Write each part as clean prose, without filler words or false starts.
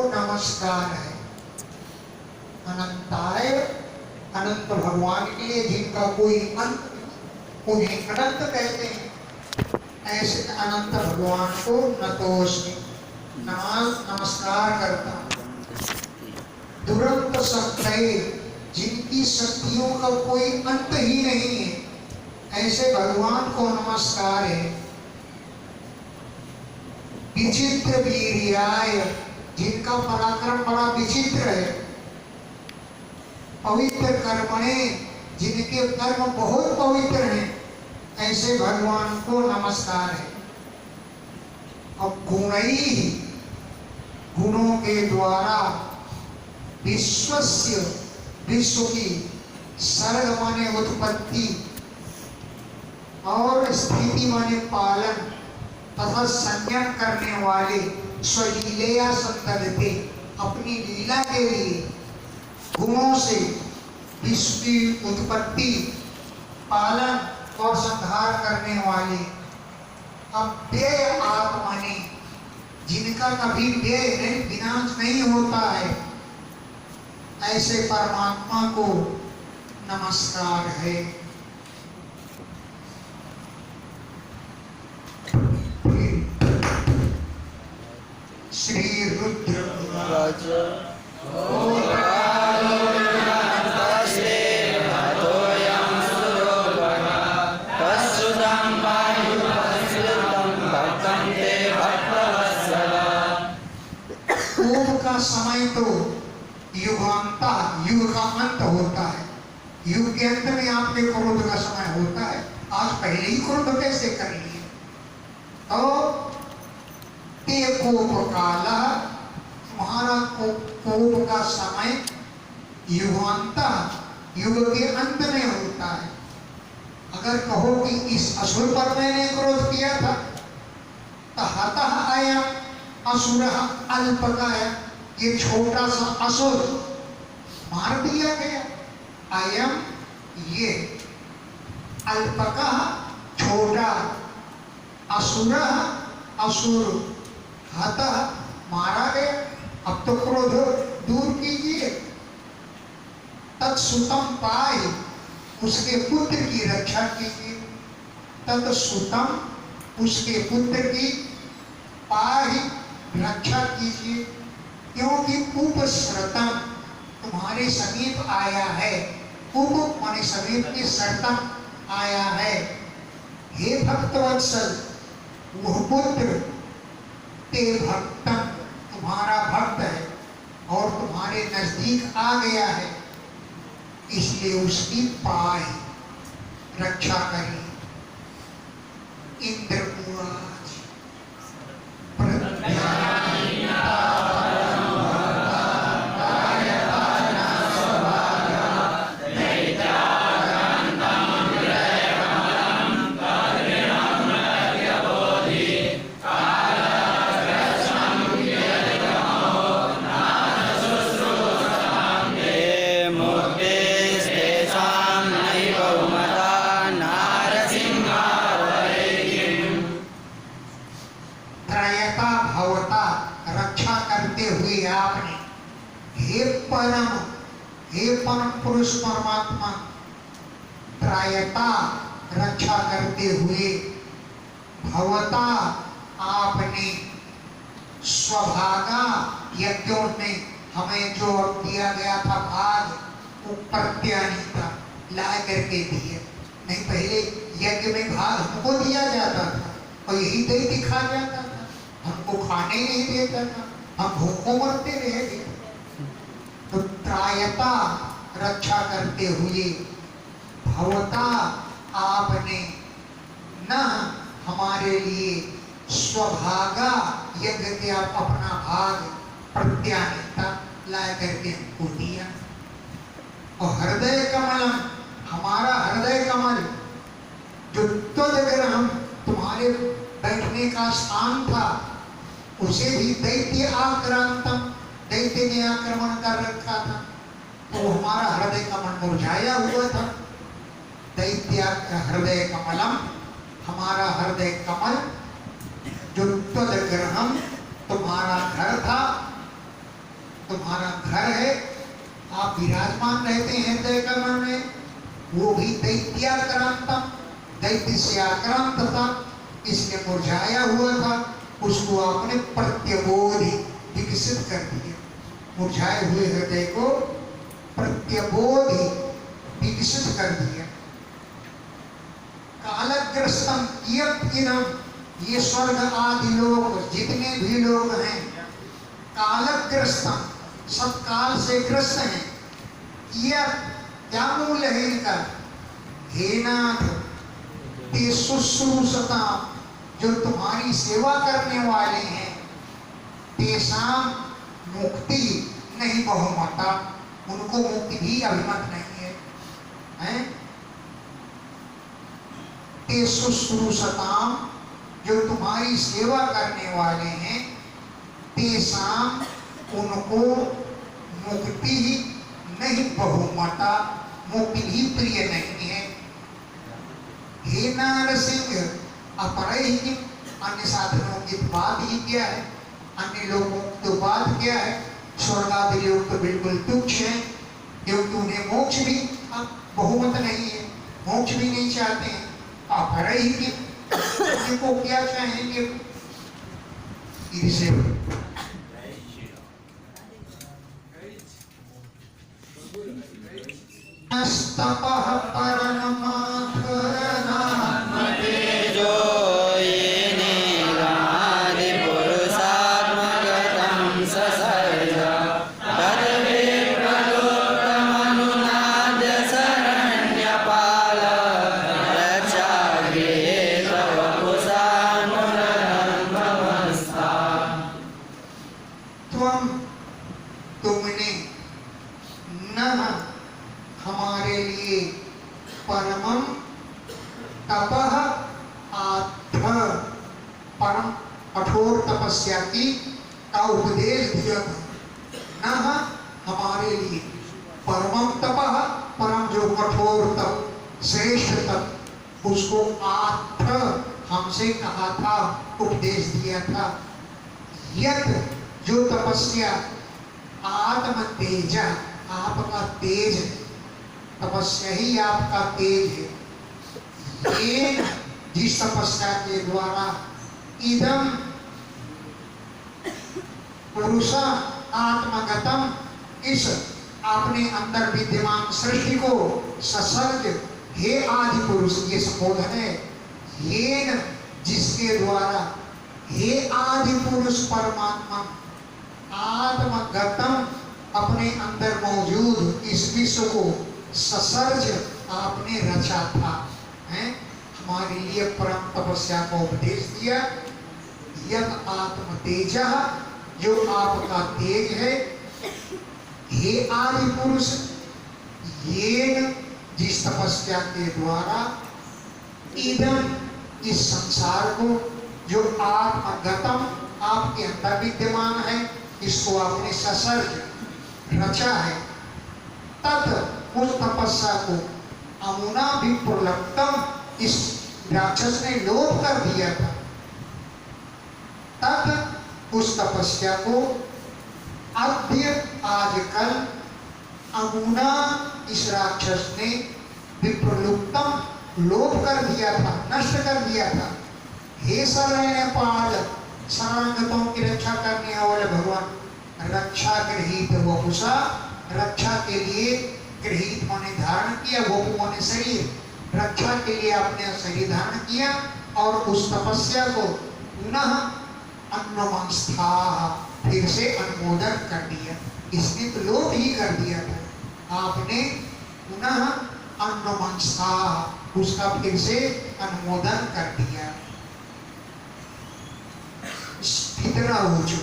नमस्कार है। अनंताय, अनंत भगवान के लिए जिनका कोई अंत, उन्हें अनंत कहते हैं। ऐसे अनंत भगवान को नतोस्मि, नमस्कार करता हूँ। दुरंत शक्तये, जिनकी शक्तियों का कोई अंत ही नहीं है, ऐसे भगवान को नमस्कार है। विचित्र वीर्याय, जिनका पराक्रम बड़ा विचित्र है। पवित्र कर्मणे, जिनके कर्म बहुत पवित्र हैं, ऐसे भगवान को नमस्कार है। अब गुणैः, गुणों के द्वारा विश्वस्य, विश्व की, सर्ग माने उत्पत्ति और स्थिति माने पालन तथा संयम करने वाले, स्वलीलया संतरते, अपनी लीला के लिए गुणों से विश्व की उत्पत्ति, पालन और संहार करने वाले। अब व्यय आत्मने, जिनका कभी व्यय नहीं, विनाश नहीं होता है, ऐसे परमात्मा को नमस्कार है। श्री रुद्र समय तो युगांता, युग का अंत होता है। युग के अंत में आपके क्रोध का समय होता है। आज पहले ही क्रोध कैसे कर लिए? तो ते कोप काला, तुम्हारा कोप का समय युगांता, युग के अंत में होता है। अगर कहो कि इस असुर पर मैंने क्रोध किया था, तो हतः आया असुरः अल्पकाय, ये छोटा सा असुर मार दिया गया। अयम, ये अल्पका, छोटा, असुरः, असुर, हतः, मारा गया। अब तो क्रोध दूर कीजिए। तत्सुतम पाय, उसके पुत्र की रक्षा कीजिए। तत्सुतम, उसके पुत्र की, पाय, रक्षा कीजिए। क्योंकि उपसृतम, तुम्हारे समीप आया है। उप माने समीप के, शर्तम आया है। हे भक्तवत्सल, वह पुत्र ते भक्तम, तुम्हारा भक्त है और तुम्हारे नजदीक आ गया है, इसलिए उसकी पाय, रक्षा करिए। इंद्र उवाच पुरुष परमात्मा, त्रायता, रक्षा करते हुए, भवता, आपने, स्वभागा, यज्ञों में हमें जो दिया गया था भाग, वो प्रत्यानीता, ला करके दिए। नहीं, पहले यज्ञ में भाग हमको दिया जाता था और यही दैत्य खा जाता था, हमको खाने नहीं देता था, हम भूखों मरते रह गए। तो त्रायता, रक्षा करते हुए, भवता, आपने, न, हमारे लिए, स्वभागा, यज्ञ के आप अपना भाग, प्रत्यानीता, ला करके हमको दिया। और हृदय कमलम, हमारा हृदय कमल, जो त्वदग्रहम, तुम्हारे बैठने का स्थान था, उसे भी दैत्य आक्रांतम, दैत्य ने आक्रमण कर रखा था, तो हमारा हृदय कमल मुरझाया हुआ था। दैत्य हृदय कमलम, हमारा हृदय कमल, जो त्वदग्रहम, तुम्हारा घर था, तुम्हारा घर है, आप विराजमान रहते हैं हृदय कमल में, वो भी दैत्याक्रांतम, दैत्य से आक्रांत था, इसलिए मुरझाया हुआ था, उसको आपने प्रत्यबोधि विकसित कर दिया। मुरझाए हुए हृदय को प्रत्यबोधि विकसित कर दिया। कालग्रस्तम इयम, ये स्वर्ग आदि लोग जितने भी लोग हैं, कालग्रस्तम, सब काल से ग्रस्त हैं। यह क्या मूल है इनका? हेनाथ ते शुश्रूषता, जो तुम्हारी सेवा करने वाले हैं, तेषाम मुक्ति नहीं बहुमता, उनको मुक्ति भी अभिमत नहीं है, हैं? ते शुश्रूषताम, जो तुम्हारी सेवा करने वाले हैं, तेषाम, उनको मुक्ति नहीं बहुमता, मुक्ति भी प्रिय नहीं है। हे नारसिंह अपरैहि, अन्य साधनों की बात ही क्या है, अन्य लोगों की तो बात क्या है, स्वर्ग आदि लोग तो बिल्कुल तुच्छ हैं, क्योंकि उन्हें मोक्ष भी अब बहुमत नहीं है, मोक्ष भी नहीं चाहते हैं। अपरैहि, उनको क्या चाहेंगे? इसे तपः जो ये नीलादि पुरुषात्मगतं ससर्ज पदवे प्रलोकमनुनाद्य शरण्यपाल रक्षागे तव कुशानुरनं भवस्ता। तुमने न हमारे लिए परमम तपः आत्म, परम कठोर तपस्या की का उपदेश दिया था। न हमारे लिए परमम तपः, परम जो कठोर तप, श्रेष्ठ तप, उसको आत्म हमसे कहा था, उपदेश दिया था। यत, जो तपस्या, आत्म तेज, आपका तेज है, तपस्या ही आपका तेज है। ये जिस तपस्या के द्वारा इदम पुरुष आत्मगतम, इस अपने अंदर विद्यमान सृष्टि को ससर्ज, हे आदि पुरुष, ये संबोधन है। ये जिसके द्वारा, हे आदि पुरुष परमात्मा, आत्मगतम, अपने अंदर मौजूद इस विश्व को ससर्ज आपने रचा था, हैं? हमारे लिए परम तपस्या का उपदेश दिया। यद आत्म तेज, जो आपका तेज है, हे आदि पुरुष, ये जिस तपस्या के द्वारा इदम, इस संसार को, जो आत्मगतम, आपके अंदर विद्यमान है, इसको आपने ससर्ज रचा है। तत्, उस तपस्या को अमुना भी प्रलप्तम, इस राक्षस ने लोप कर दिया था। तत्, उस तपस्या को अद्य, आजकल, अमुना, इस राक्षस ने विप्रलुप्तम, लोप कर दिया था, नष्ट कर दिया था। हे शरण्यपाल, शरणागतों की रक्षा करने वाले भगवान, रक्षा गृहीत वपुषा, रक्षा के लिए गृहीत माने धारण किया, वपु माने शरीर, रक्षा के लिए आपने शरीर धारण किया, और उस तपस्या को पुनः अन्नमंस्था, फिर से अनुमोदन कर दिया। इसने तो लोप ही कर दिया था, आपने पुनः अन्नमंस्था, उसका फिर से अनुमोदन कर दिया। इतना हो जो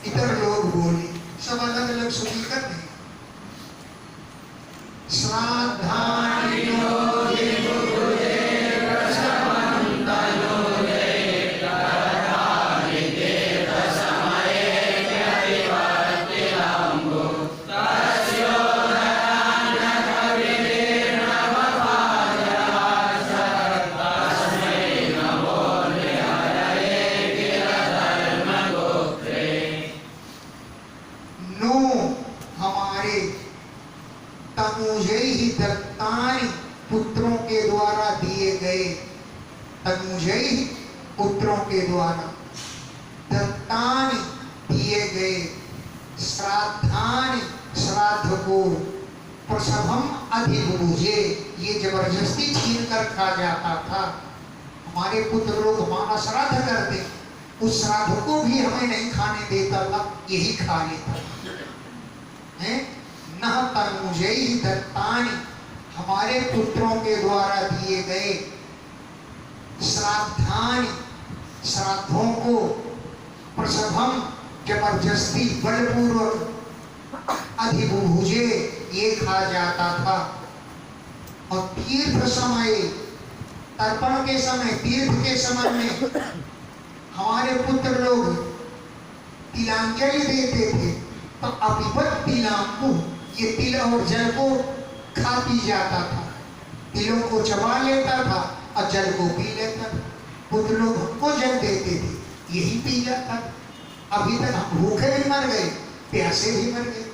इतर लोग बोले, सब अलग अलग सुनी कर नहीं। श्राद्धानि नो हमारे तनुजई दत्तानि पुत्रों के द्वारा दिए गए, तनुजई पुत्रों के द्वारा, दत्तानि दिए गए, श्राद्धानि श्राद्ध को, प्रसभम अधिभुजे ये जबरदस्ती छीन कर खा जाता था। हमारे पुत्र लोग हमारा श्राद्ध करते, उस श्राद्ध को भी हमें नहीं खाने देता था, यही खा लेता है। न तनुजई दत्तानि हमारे पुत्रों के द्वारा दिए गए, श्राद्धानि श्राद्धों को, प्रसभम जबरदस्ती बलपूर्वक, अधिभुजे ये खा जाता था। और तीर्थ समय, तर्पण के समय, तीर्थ के समय में हमारे पुत्र लोग तिलांजलि देते थे, तो अपिबत तिलांबु ये तिल और जल को खा पी जाता था, तिलों को चबा लेता था और जल को पी लेता था। पुत्र लोग हमको जल देते थे, यही पी जाता था। अभी तक हम भूखे भी मर गए, प्यासे भी मर गए।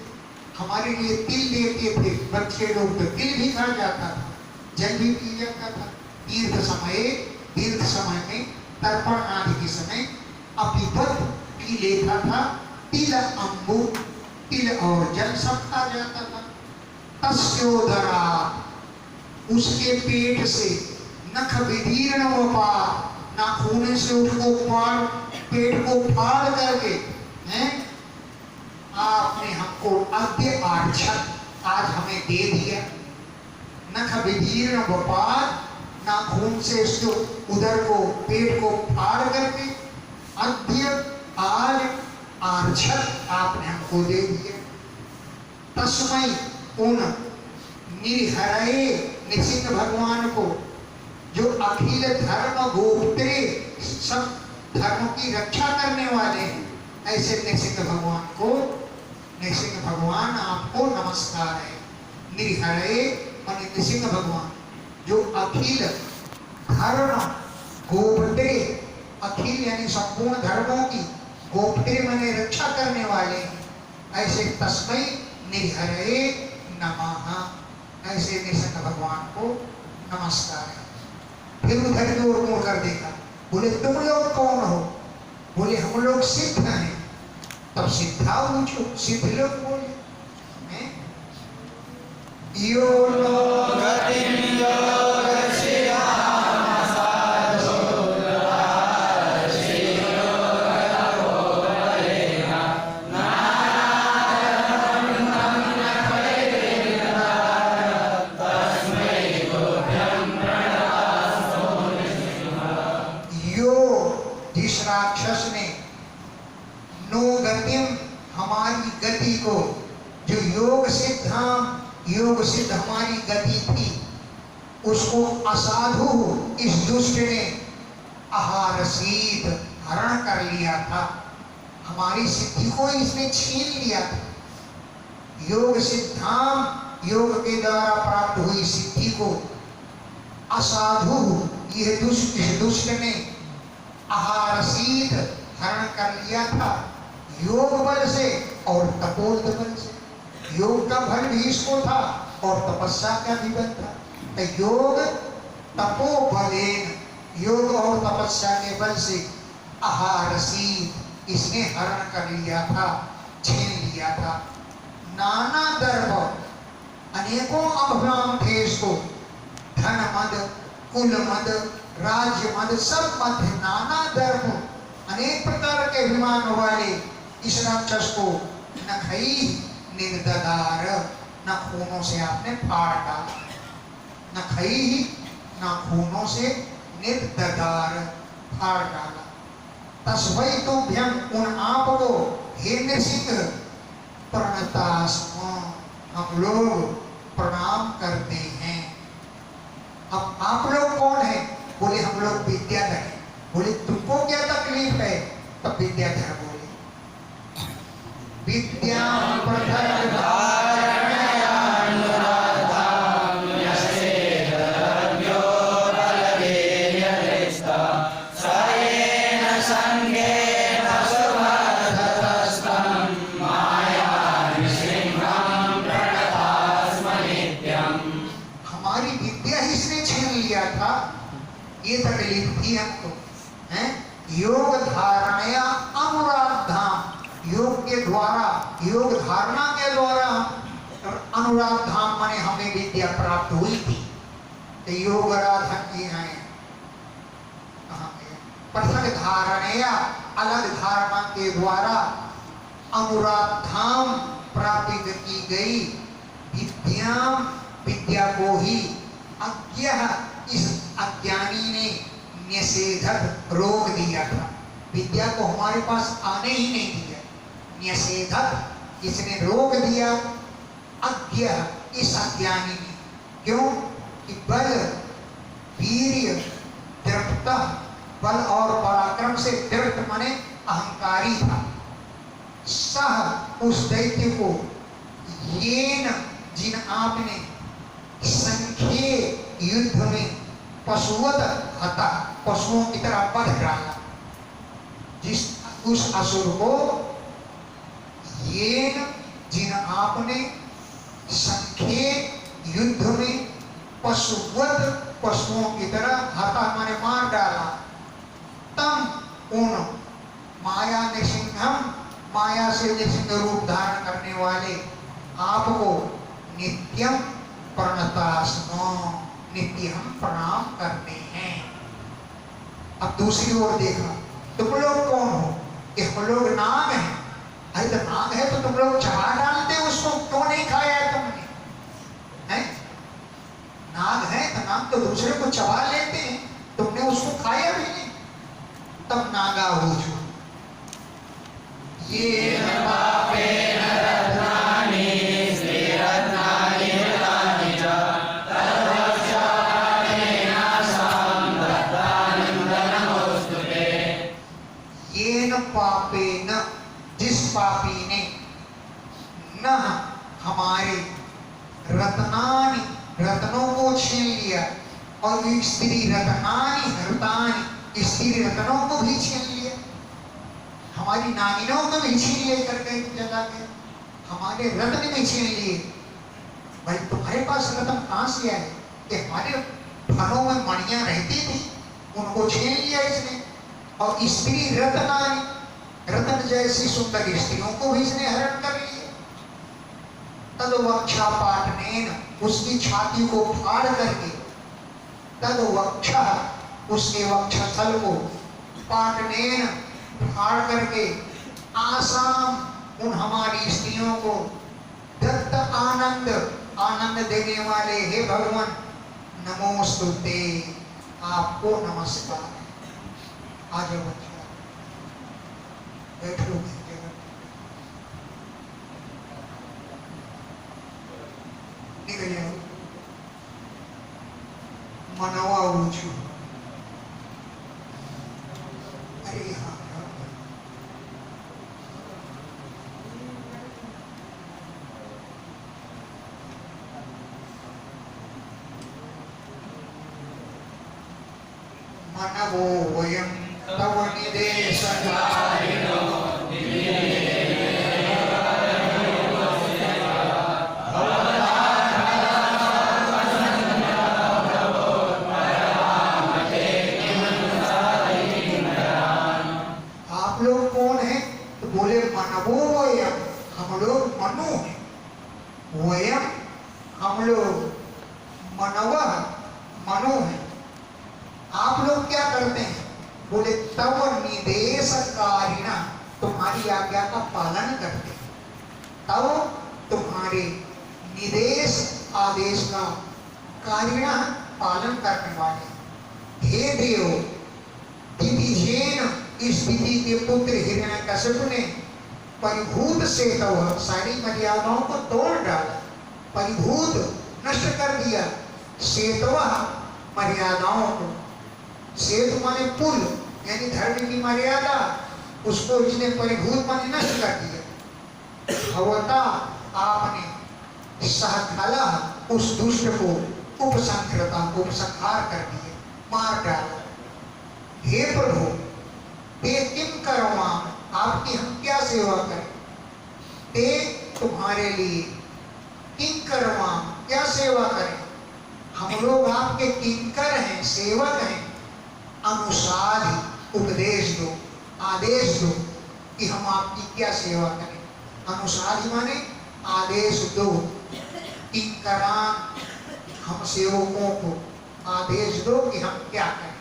हमारे लिए तिल देते थे बच्चे लोग, तो तिल भी खा जाता था, जल भी पी जाता था। तीर्थ समय में, तर्पण आदि के समय अपिबत पी लेता था, तिल अम्बु तिल और जल सब खा जाता था। तस्योदरा उसके पेट से, नख विदीर्ण वपार नाखून से उसको फाड़, पेट को फाड़ करके हैं आपने हमको अद्य आर्छत आज हमें दे दिया। नख विदीर्ण वपार नाखून से उसको उदर को, पेट को फाड़ करके अद्य आज आर्छत आपने हमको दे दिया। तस्मै उन निर्हरये नृसिंह भगवान को, जो अखिल धर्म गोप्त्रे सब धर्म की रक्षा करने वाले हैं, ऐसे नृसिंह भगवान को, नृसिंह भगवान आपको नमस्कार है। निर्हरये माने नृसिंह भगवान जो अखिल धर्म गोप्त्रे, अखिल यानी संपूर्ण धर्मों की, गोप्त्रे माने रक्षा करने वाले हैं, ऐसे तस्मै निर्हरये नमः, ऐसे नृसिंह भगवान को नमस्कार है। फिर उधर की ओर मुड़ कर देखा, बोले तुम लोग कौन हो? बोले हम लोग सिद्ध हैं। तब सिद्धा पूछो, सिद्ध लोग बोले यो राक्षस ने नो गतिम हमारी गति को, जो योग सिद्ध हमारी गति थी, उसको असाधु इस दुष्ट ने आहारसीत हरण कर लिया था। हमारी सिद्धि को इसने छीन लिया था। योग सिद्धाम, योग के द्वारा प्राप्त हुई सिद्धि को असाधु यह दुष्ट ने आहारसीत हरण कर लिया था, योग बल से और तपोध बल से। योग का फल भी इसको था और तपस्या का भी बल था। तो योग तपोबलेन, योग और तपस्या के बल से आहारसीत इसने हरण कर लिया था, छीन लिया था। नाना दर्भ, अनेकों अभिमान थे इसको, धन मद, कुल मद, राज्य मद, सब मद, नाना दर्भ, अनेक प्रकार के अभिमान वाले इस राक्षस को नखई निर्ददार, नाखूनों से आपने फाड़ डाला। नखई नाखूनों से निर्ददार फाड़ डाला। तस्मै तुभ्यं, उन आप को हे नृसिंह, प्रणतास्म, हम लोग प्रणाम करते हैं। अब आप लोग कौन है? बोले हम लोग विद्याधर हैं। बोले तुमको क्या तकलीफ है? तब विद्याधर बोले विद्या संगे ये तकलीफ थी हमको, हैं? योग धारणया अनुराधाम, योग के द्वारा, योग धारणा के द्वारा अनुराधाम माने हमें विद्या प्राप्त हुई थी। तो योग आराधन ये है पृथक धारणया, अलग धारणा के द्वारा अनुराधाम प्राप्ति की गई विद्याम, विद्या को ही अज्ञः, इस अज्ञानी ने निषेधक रोक दिया था। विद्या को हमारे पास आने ही नहीं दिया, निषेधक इसने रोक दिया, अज्ञः इस अज्ञानी ने। क्यों कि बल वीर्य दृढ़ता, बल और पराक्रम से दृढ़ माने अहंकारी था। सह उस दैत्य को येन जिन आपने संख्ये युद्ध में पशुवत हता, पशुओं की तरह बढ़ डाला, जिस उस असुर को येन जिन आपने संख्ये युद्ध में पशुवत, पशुओं की तरह हता माने मार डाला, तम उन माया निसिंहम, माया से निसिंह रूप धारण करने वाले आपको नित्यम प्रणतास्मो, नित्य हम प्रणाम करते हैं। अब दूसरी ओर देखा, तुम लोग कौन हो? कि हम लोग नाग हैं। अरे तो नाग है तो तुम लोग चबा डालते, उसको क्यों नहीं खाया तुमने? हैं? नाग है तो नाग तो दूसरे को चबा लेते हैं, तुमने उसको खाया भी नहीं, तब नागा हो जो। ये पापेन रत्नानि श्रीरत्नानि हृतानि च तद्वक्षाणेन सां दत्तानंद नमोस्तुते। येन पापेन, जिस पापी ने न हमारे रत्नानि, रत्नों को छीन लिया, और स्त्री रत्नानि हृतानि, स्त्री रत्नों को भी छीन लिया, हमारी नागिनों को भी छीन ले करके जला के, हमारे रत्न भी छीन लिए। भाई तुम्हारे पास रत्न कहाँ से आए? कि हमारे फलों में मणियां रहती थी, उनको छीन लिया इसने। और स्त्री रत्नानि, रत्न जैसी सुंदर स्त्रियों को भी इसने हरण कर लिया। तद वक्षा पाटनेन, उसकी छाती को फाड़ करके, तद वक्षा, उसके वक्षस्थल को पाटनेन फाड़ करके, आसाम उन हमारी स्त्रियों को, दत्त आनंद, आनंद देने वाले हे भगवान, नमोस्तुते, आपको नमस्कार है। आ जाओ बच्चा, बैठो जगह, निकल जाओ। मनवा ऊंचू, अरे यहाँ मनवो वयं तव निदेशकारिणो आप लोग कौन हैं? तो बोले मनवो वयं, हम लोग मनु हैं, वयं हम लोग, मनवः मनु हैं। आप लोग क्या करते हैं? बोले तव निदेशकारिणा, तुम्हारी आज्ञा का पालन करते हैं। तव तुम्हारे, निदेश आदेश का, कारिणा पालन करने वाले। हे देव, दितिजेन, इस दिति के पुत्र हिरण्यकशिपु ने परिभूत से तव, सारी मर्यादाओं को तोड़ डाला, परिभूत नष्ट कर दिया, सेतवा मर्यादाओं को, सेतु माने पुल, यानी धर्म की मर्यादा, उसको इसने परिभूत माने नष्ट कर दिया। भवता, आपने सहखला, उस दुष्ट को उपसंहृता, उपसंहार कर दिया, मार डाला। हे प्रभु, ते किम करमा, आपकी हम क्या सेवा करें? ते तुम्हारे लिए, किम करमा, क्या सेवा करें? हम लोग आपके किंकर हैं, सेवक हैं, अनुसाधि उपदेश दो, आदेश दो कि हम आपकी क्या सेवा करें। अनुसाधि माने आदेश दो, किंकरान हम सेवकों को आदेश दो कि हम क्या करें।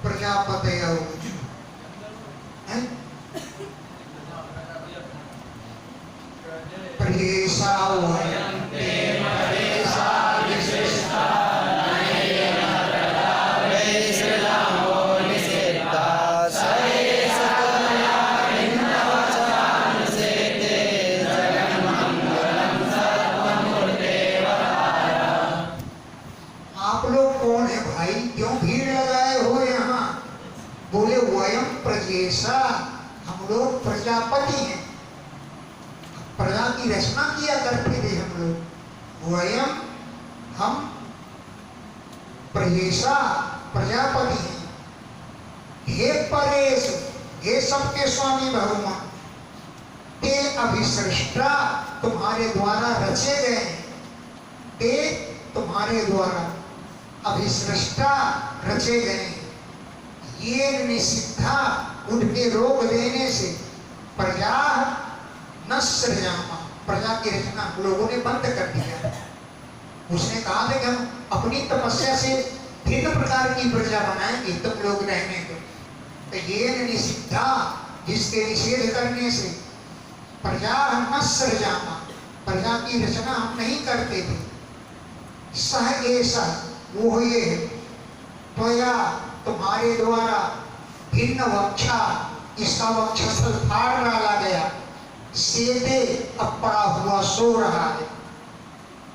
प्रजापति प्रियेशा आप लोग कौन है भाई, क्यों भीड़ लगाए हो यहाँ? बोले वयम प्रजेशा, हम लोग प्रजापति हैं, प्रजा की रचना किया करते थे हम लोग। वयम हम प्रजेशा प्रजापति हैं। हे परेश, हे सबके स्वामी भगवान, ते अभिसृष्टा तुम्हारे द्वारा रचे गए हैं। ते तुम्हारे द्वारा अभिसृष्टा रचे गए हैं। ये निषिद्धा उनके रोक देने से प्रजा न सृजामा, प्रजा की रचना लोगों ने बंद कर दिया। उसने कहा था कि हम अपनी तपस्या से भिन्न प्रकार की प्रजा बनाएंगे, तुम लोग रहने दो। तो ये निषिद्धा, जिसके निषेध करने से प्रजा न सृजामा, प्रजा की रचना हम नहीं करते थे। सह ऐसा वो ये त्वया तुम्हारे द्वारा भिन्न वक्षा, इसका वक्षस्थल फाड़ डाला गया, सेदे अब पड़ा हुआ सो रहा है।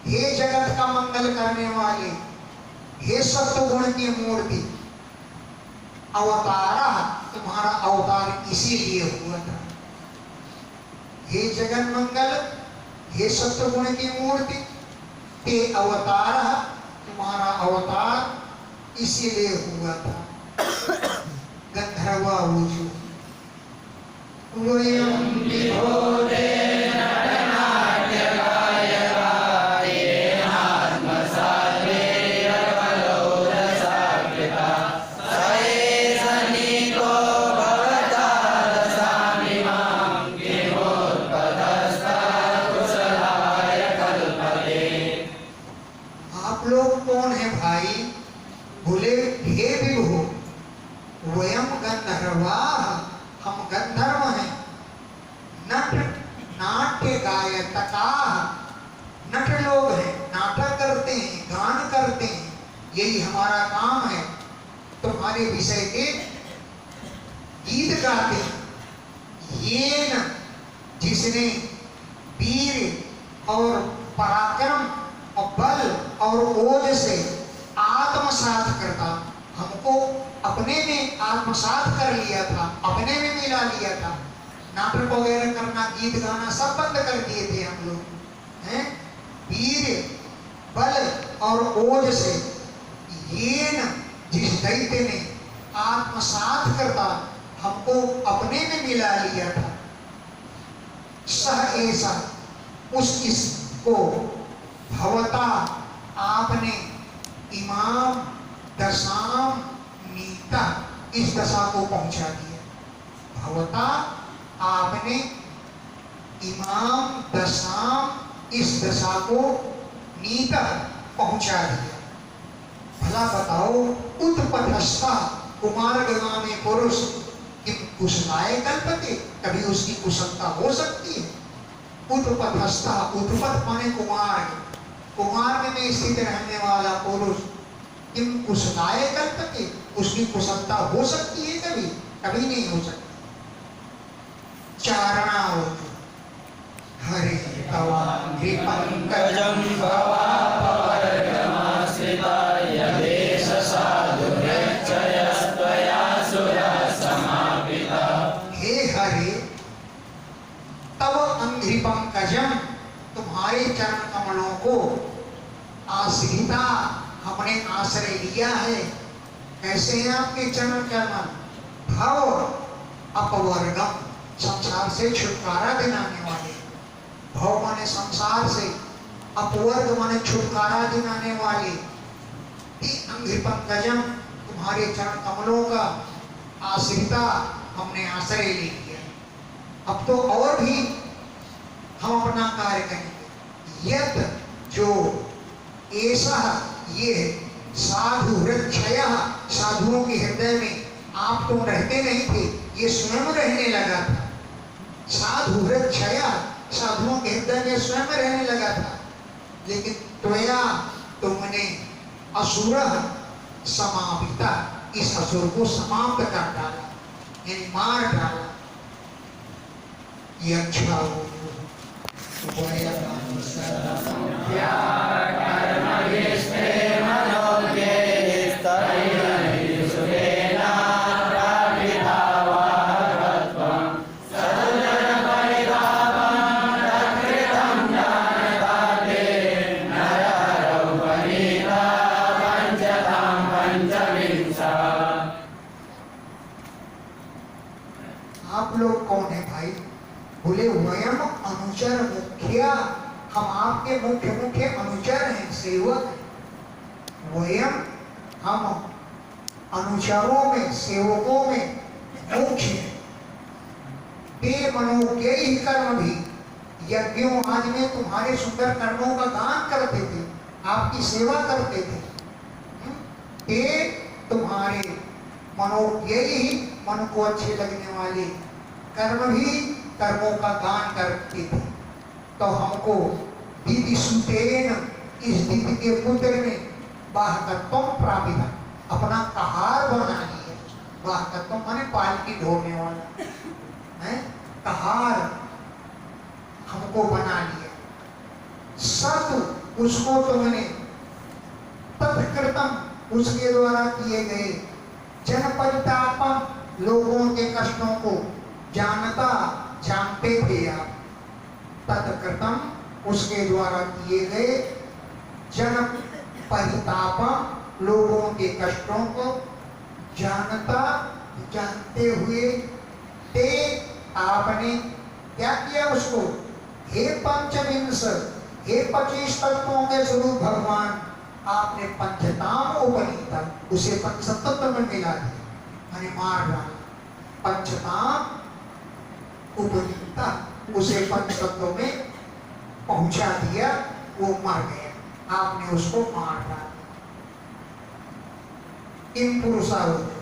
हे जगत का मंगल करने वाले, हे सत्वगुण की मूर्ति, अवतारा तुम्हारा अवतार इसीलिए हुआ था। हे जगन मंगल, हे सत्वगुण की मूर्ति, ते अवतार तुम्हारा अवतार इसीलिए हुआ था। गंधर्वा ऊजु वयम विभोरे हम गंधर्व हैं। नट नाट्य गायतका, नट लोग हैं, नाटक करते हैं, गान करते हैं, यही हमारा काम है। तुम्हारे विषय के गीत गाते हैं। ये न जिसने वीर और पराक्रम और बल और ओज से आत्मसात करता, हमको अपने में आत्मसात कर लिया था, अपने में मिला लिया था। नाटक वगैरह करना, गीत गाना सब बंद कर दिए थे हम लोग हैं। वीर बल और ओज से ये न जिस दैत्य ने आत्मसात करता, हमको अपने में मिला लिया था। सह ऐसा उस इसको भवता आपने इमाम दशाम नीता, इस दशा को पहुंचा दिया। भवता आपने इमाम दशाम, इस दशा को नीता पहुंचा दिया। भला बताओ, उत्पथस्था कुमारगामी पुरुष किम कुशलाय कल्पते, कभी उसकी कुशलता हो सकती है? उत्पथस्था, उत्पथ माने कुमार, कुमार में स्थित रहने वाला पुरुष किम कुशलाय कल्पते, उसकी कुशलता हो सकती है? कभी कभी नहीं हो सकती। चारणा हो हरे तवांगे पंकजम यदेश साधु रक्षयस्त्वया सुरा समापिता। हे हरे, तव अंघ्रि पंकजम, तुम्हारे चरण कमलों को आश्रिता, हमने आश्रय लिया है। कैसे हैं आपके चरण कमल? भव अपवर्गम, संसार से छुटकारा दिलाने वाले। भव माने संसार से, अपवर्ग माने छुटकारा दिलाने वाले। अंघ्रि पंकजम, तुम्हारे चरण कमलों का आश्रिता हमने आश्रय ले लिया। अब तो और भी हम अपना कार्य करेंगे। यत, जो ऐसा, ये साधु हृदय, साधुओं के हृदय में आप तो रहते नहीं थे, ये स्वयं रहने लगा था। साधु हृदय, साधुओं के हृदय में स्वयं रहने लगा था। लेकिन त्वया, तुमने असुर समापिता, इस असुर को समाप्त कर डाला, यानी मार डाला। ये अच्छा हो। आप लोग कौन है भाई? बोले वयम अनुचर मुख्या, हम आपके मुख्य मुख्य अनुचर हैं, सेवक हैं। वयम, हम अनुचरों में, सेवकों में मुख्य हैं। ते मनोज्ञ ही कर्म भी, यज्ञों आदि में तुम्हारे सुंदर कर्मों का दान करते थे, आपकी सेवा करते थे। ते तुम्हारे मनोज्ञ ही, मन को अच्छे लगने वाले कर्म भी, कर्मों का दान करते थे। तो हमको दीदी सुतेन, इस दीदी के पुत्र ने बाहकत्व प्रापित, अपना कहार बना लिया। बाहकत्व माने पालकी ढोने वाला है, कहार हमको बना लिया। सत, उसको तुमने तत्कृतम, उसके द्वारा किए गए जनपरितापम, लोगों के कष्टों को जानता, जानते थे आप। तत्कृतम, उसके द्वारा किए गए जन परितापम, लोगों के कष्टों को जानता, जानते हुए। ते, आपने क्या किया उसको? हे पंचविंश, हे 25 तत्वों के स्वरूप भगवान, आपने पंचताम उपनीता, उसे पंचतत्व में मिला दिया, मैंने मार डाला। पंचताम उपनीता, उसे पंचतत्व में पहुंचा दिया, वो मर गया, आपने उसको मार डाला। किम पुरुषा होते,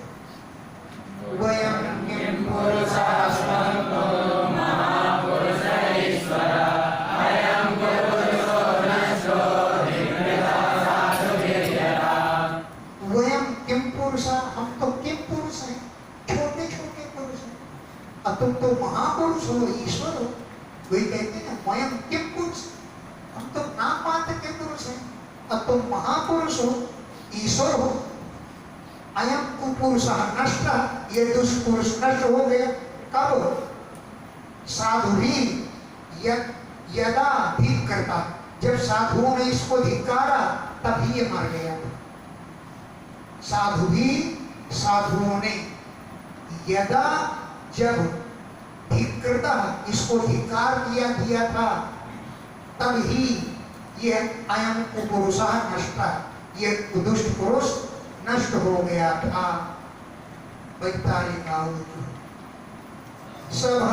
वयम किम पुरुषा संतो महापुरुष ईश्वर, अयं पुरुषो नष्टो विकृता साधुभिर्यथा। वयम किम पुरुषा, हम तो किम पुरुष हैं, छोटे छोटे पुरुष हैं। अब तुम तो महापुरुष हो, ईश्वर हो। वही कहते हैं ना, वयम किम पुरुष, हम तो नाम मात्र के पुरुष हैं। अब तुम महापुरुष हो, ईश्वर हो। अयम कुपुरुष नष्ट, ये दुष्पुरुष नष्ट हो गया। कब? साधु ही यदा धिक करता, जब साधुओं ने इसको धिक्कारा तभी ये मर गया। साधु ही, साधुओं ने यदा, जब धिक्कृता, इसको धिक्कार दिया था, तब ही ये अयम कुपुरुषा नष्ट, ये दुष्ट पुरुष नष्ट हो गया था। 45 सभा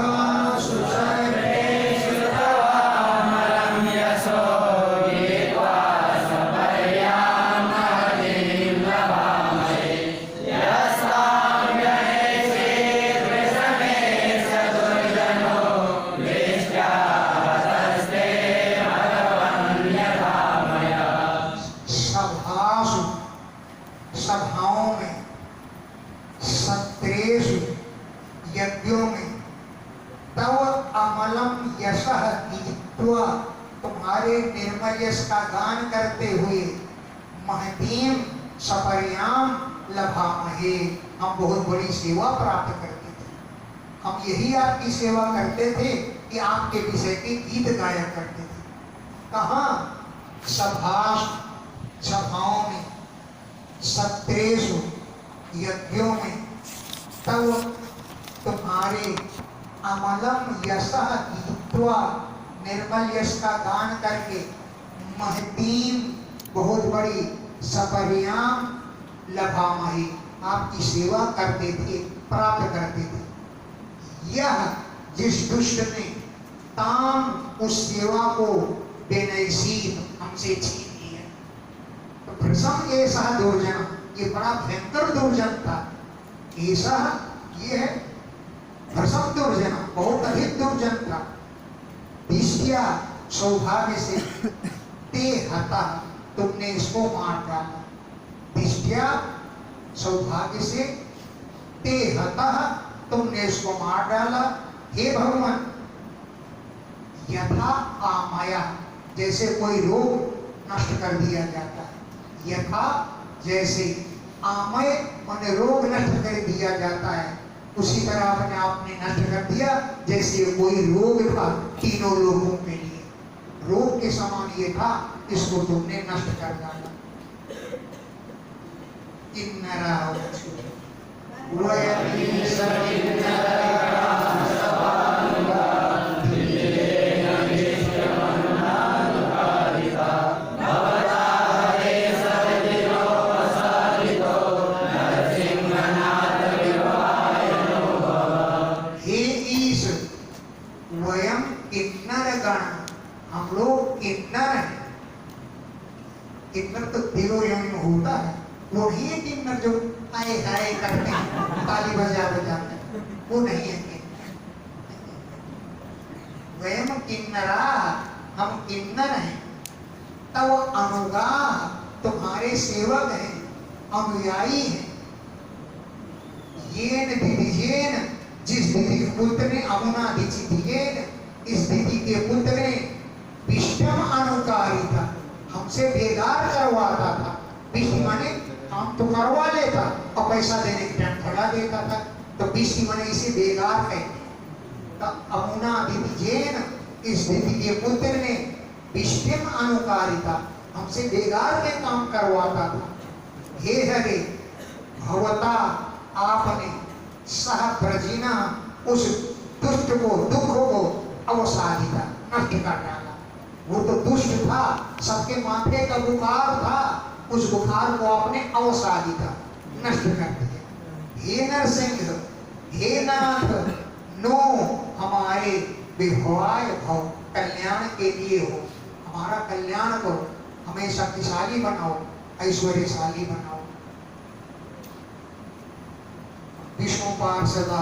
सभाओं में, सत्रेषु, यज्ञों में, तव अमलम यशः गीत्वा, तुम्हारे निर्मल यश का गान करते हुए, महतीम सपर्याम लभामहे, हम बहुत बड़ी सेवा प्राप्त करते थे। हम यही आपकी सेवा करते थे कि आपके विषय के गीत गाया करते थे। कहाँ? सभास, सभाओं में, सत्रेषु यज्ञों में, तब तुम्हारे अमलम यशः गीत्वा निर्मल यश का दान करके महतीम बहुत बड़ी सपरियाम लभामहि आपकी सेवा करते थे, प्राप्त करते थे। यह जिस दुष्ट ने ताम उस सेवा को बेनसीब हमसे छीन ली है। तो भृशम ऐसा दुर्जन, ये बड़ा भयंकर दुर्जन था। ऐसा ये है भृशम दुर्जन, बहुत अधिक दुर्जन था। दिष्टिया सौभाग्य से ते हता, तुमने इसको मार डाला। दिष्टिया सौभाग्य से ते हता, तुमने इसको मार डाला। हे भगवान, यथा आमया, जैसे कोई रोग नष्ट कर दिया जाता है, यथा जैसे आमय उन्हें रोग नष्ट कर दिया जाता है, उसी तरह अपने आप ने नष्ट कर दिया। जैसे कोई रोग था तीनों लोगों के लिए, रोग के समान ये था, इसको तुमने नष्ट कर डाला। किन्नरा हम लोग किन्नर हैं। किन्नर तो देवों में होता है, वो नहीं है किन्नर जो आए हाय करते हैं ताली बजा बजा कर, वो नहीं है। वयम किन्नरा, हम किन्नर हैं। तब अनुगा, तुम्हारे सेवक हैं, अनुयायी हैं। येन दिदिजेन, जिस दीदी के पुत्र ने अमुना दिचितियेन, इस दीदी के पुत्र ने विष्टम अनुकारिता, हमसे बेगार करवाता था। विष्टि माने काम तो करवा लेता और पैसा देने के टाइम भगा देता था, तो विष्टि माने इसे बेगार कहते। तो अमुना दिदिजेन, इस दीदी के पुत्र ने विष्टम अनुकारिता, हमसे बेगार के काम करवाता था। हे हरे, भवता आपने सह प्रजिना, उस दुष्ट को, दुख को अवसादिता, नष्ट कर डाला। वो तो दुष्ट था, सबके माथे का बुखार था, उस बुखार को आपने अवसादिता, नष्ट कर दिया। हे नरसिंह, हे नाथ, नो हमारे विभवाय भव, कल्याण के लिए हो, हमारा कल्याण करो, हमें शक्तिशाली बनाओ, ऐश्वर्यशाली बनाओ। विष्णु पार्षदा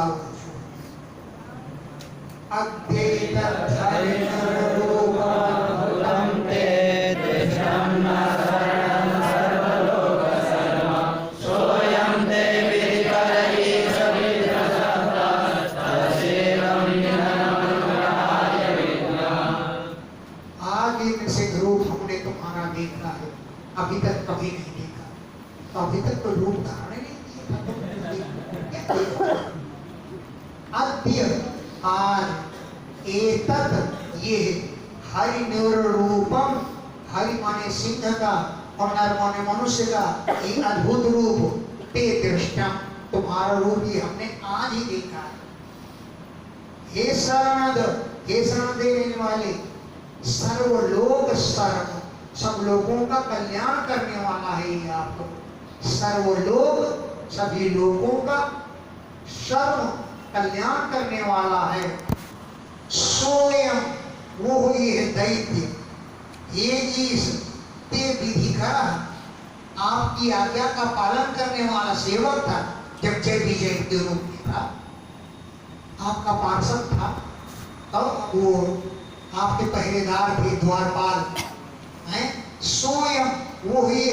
अभी तक कभी नहीं देखा, तो अभी तक तो रूप धारण नहीं किया। अद्य आज एतत् ये हरि निरूपम, हरि माने सिंह का और नर माने मनुष्य का एक अद्भुत रूप, ते दृष्टम, तुम्हारा रूप ये हमने आज ही देखा है। हे शरणद, हे शरण देने वाले, सर्वलोक शरण, सब लोगों का कल्याण करने वाला है ये आपको। सर्वलोक, सभी लोगों का सर्व कल्याण करने वाला है। स्वयं वो हुई है दैत्य, ये इस ते विधि का आपकी आज्ञा का पालन करने वाला सेवक था। जब जय विजय के रूप में था, आपका पार्षद था, तब वो आपके पहरेदार थे, द्वारपाल हैं। स्वयं वो हुए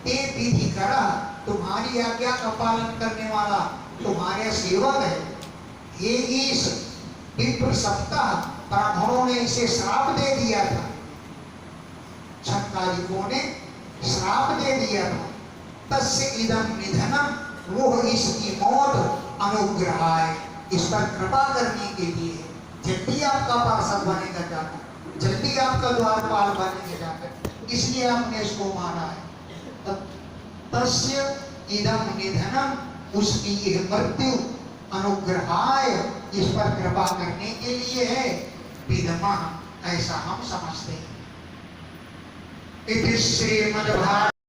ते विधि करा, तुम्हारी आज्ञा का पालन करने वाला तुम्हारे सेवक है। ये इस विप्र सप्ताह ब्राह्मणों ने इसे श्राप दे दिया था, छक्कारिकों ने श्राप दे दिया था। तस्य इदं निधनम, वो इसकी मौत अनुग्रहाय, इस पर कृपा करने के लिए। जल्दी आपका पार्षद बनेगा जाकर, जल्दी आपका द्वारपाल बनेगा जाकर, इसलिए आपने इसको मारा है। तस्य इदम निधनम, उसकी यह मृत्यु अनुग्रहाय, इस पर कृपा करने के लिए है, विधमा, ऐसा हम समझते हैं। इति श्रीमद्भागवते